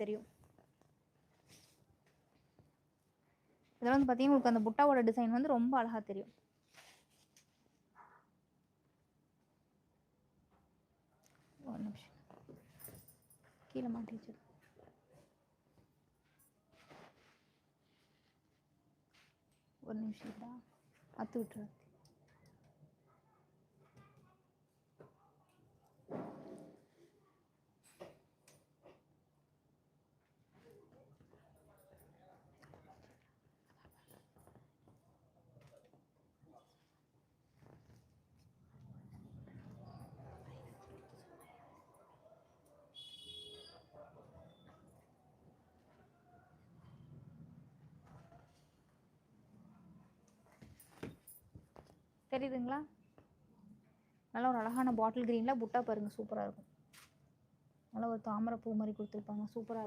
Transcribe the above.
தெரியும். இதெல்லாம் வந்து பார்த்தீங்கன்னா உங்களுக்கு அந்த புட்டாவோட டிசைன் வந்து ரொம்ப அழகாக தெரியும். ஒரு நிமிஷம் கீழே மாட்டிச்சு. ஒரு நிமிஷம் தான் அத்து விட்டுரு. தெரியுதுங்களா? நல்லா ஒரு அழகான பாட்டில் க்ரீனில் புட்டா பாருங்கள், சூப்பராக இருக்கும். நல்லா ஒரு தாமரை பூ மாதிரி கொடுத்துருப்பாங்க, சூப்பராக இருக்கும்.